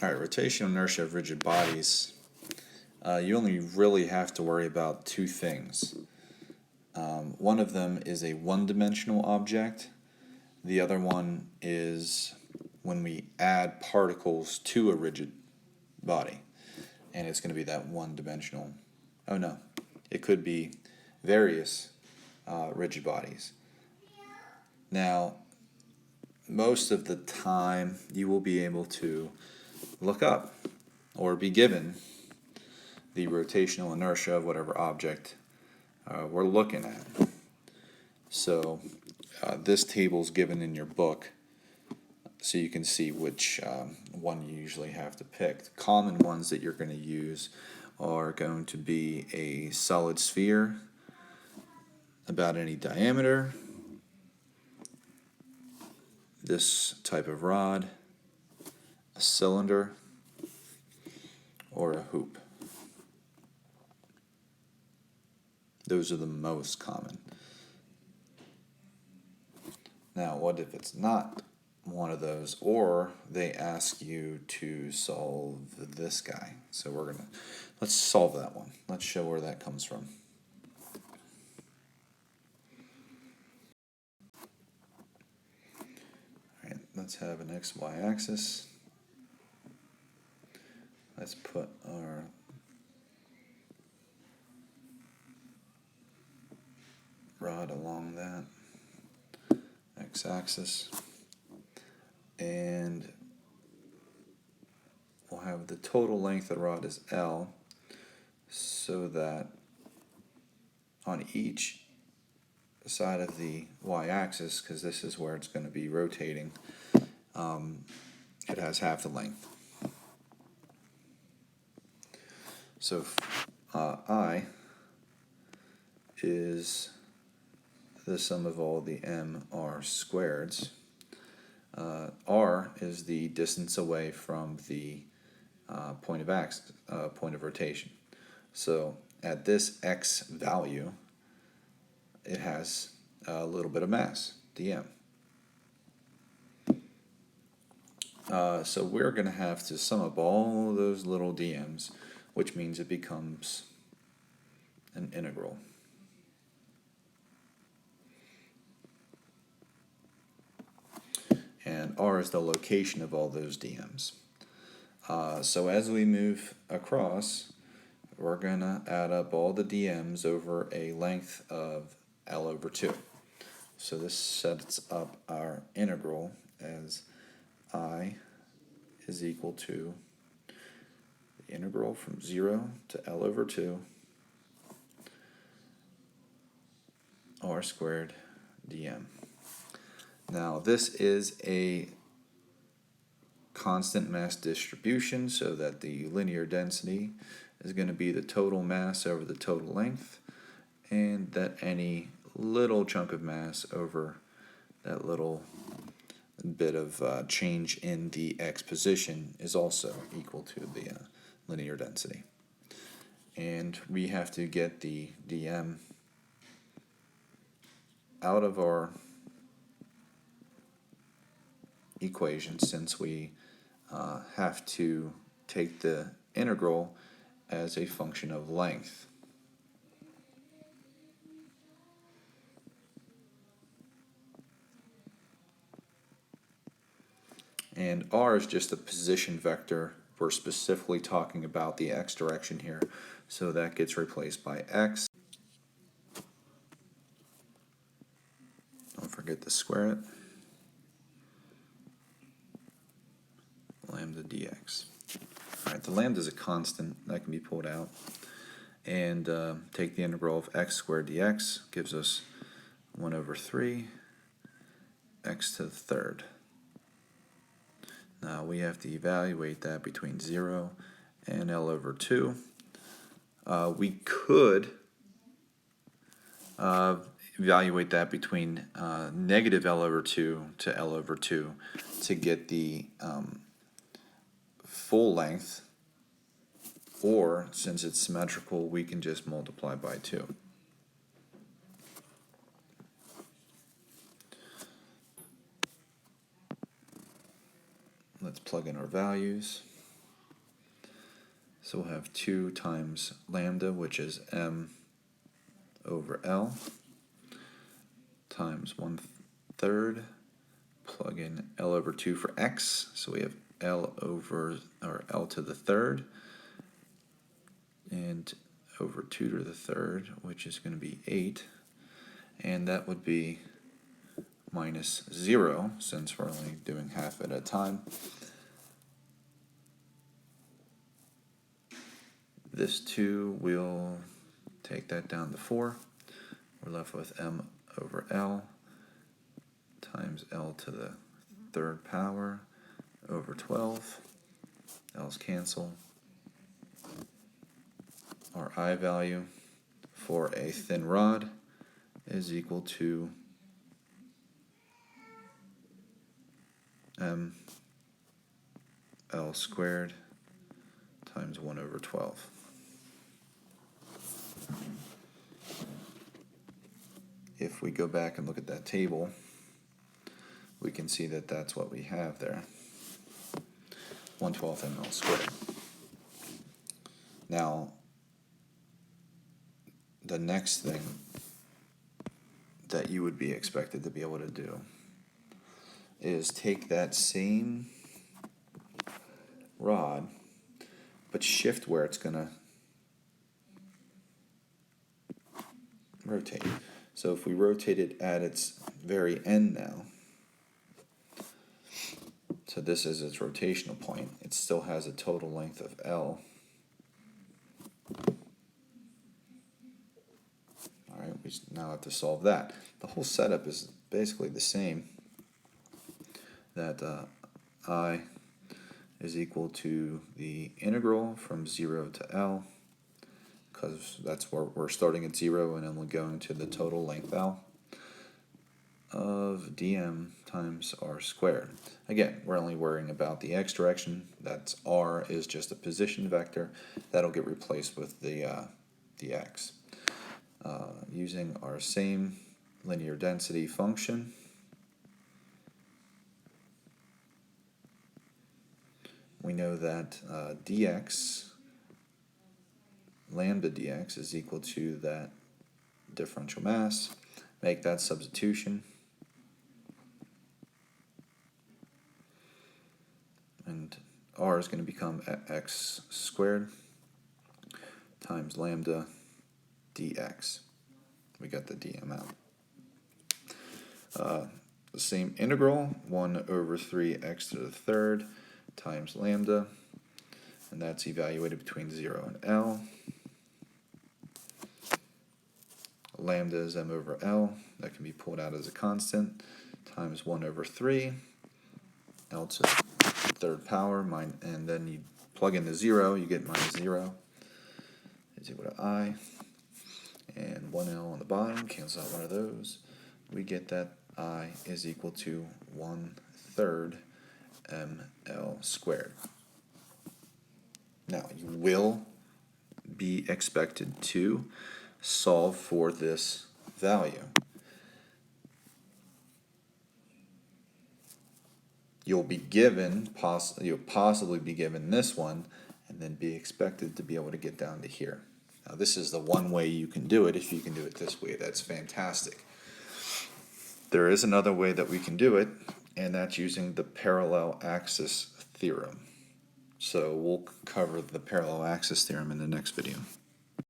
Alright, rotational inertia of rigid bodies. You only really have to worry about two things. One of them is a one-dimensional object. The other one is when we add particles to a rigid body. And it's going to be that one-dimensional. Oh no, it could be various rigid bodies. Now, most of the time you will be able to look up or be given the rotational inertia of whatever object we're looking at. So this table is given in your book so you can see which one you usually have to pick. The common ones that you're going to use are going to be a solid sphere about any diameter, this type of rod, a cylinder, or a hoop. Those are the most common. Now, what if it's not one of those, or they ask you to solve this guy? So let's solve that one. Let's show where that comes from. All right, let's have an XY axis. Let's put our rod along that x-axis, and we'll have the total length of the rod is L, so that on each side of the y-axis, because this is where it's going to be rotating, it has half the length. So I is the sum of all the mr squareds. R is the distance away from the point of rotation. So at this x value, it has a little bit of mass, dm. So we're going to have to sum up all those little dm's, which means it becomes an integral. And r is the location of all those dm's. So as we move across, we're going to add up all the dm's over a length of L over 2. So this sets up our integral as I is equal to the integral from 0 to L over 2 r squared dm. Now this is a constant mass distribution, so that the linear density is going to be the total mass over the total length, and that any little chunk of mass over that little bit of change in the x position is also equal to the linear density. And we have to get the dm out of our equation, since we have to take the integral as a function of length. And r is just a position vector. We're specifically talking about the x direction here, so that gets replaced by x. Don't forget to square it. Lambda dx. Alright, the lambda is a constant that can be pulled out. And take the integral of x squared dx, gives us 1 over 3 x to the third. Now we have to evaluate that between 0 and L over 2. We could evaluate that between negative L over 2 to L over 2 to get the full length, or since it's symmetrical, we can just multiply by 2. Let's plug in our values. So we'll have 2 times lambda, which is m over L, times 1/3, plug in L over 2 for x, so we have L to the third, and over 2 to the third, which is going to be 8, and that would be minus 0, since we're only doing half at a time. This 2 will take that down to 4. We're left with m over L times L to the third power over 12. L's cancel. Our I value for a thin rod is equal to m L squared times 1 over 12. If we go back and look at that table, we can see that that's what we have there, 1/12 ml squared. Now, the next thing that you would be expected to be able to do is take that same rod, but shift where it's going to rotate. So if we rotate it at its very end now, so this is its rotational point, it still has a total length of L. Alright, we now have to solve that. The whole setup is basically the same, that I is equal to the integral from 0 to L, because that's where we're starting at 0 and then we're going to the total length L, of dm times r squared. Again, we're only worrying about the x direction. That's r is just a position vector. That'll get replaced with the x. Using our same linear density function, we know that dx, lambda dx, is equal to that differential mass. Make that substitution, and r is going to become x squared times lambda dx. We got the dm out. The same integral, 1 over 3x to the third times lambda, and that's evaluated between 0 and L. Lambda is m over L, that can be pulled out as a constant, times 1 over 3, L to the third power, and then you plug in the 0, you get minus 0, is equal to I, and 1L on the bottom, cancel out one of those. We get that I is equal to 1/3 ml squared. Now, you will be expected to solve for this value. You'll possibly be given this one, and then be expected to be able to get down to here. Now, this is the one way you can do it. If you can do it this way, that's fantastic. There is another way that we can do it, and that's using the parallel axis theorem. So we'll cover the parallel axis theorem in the next video.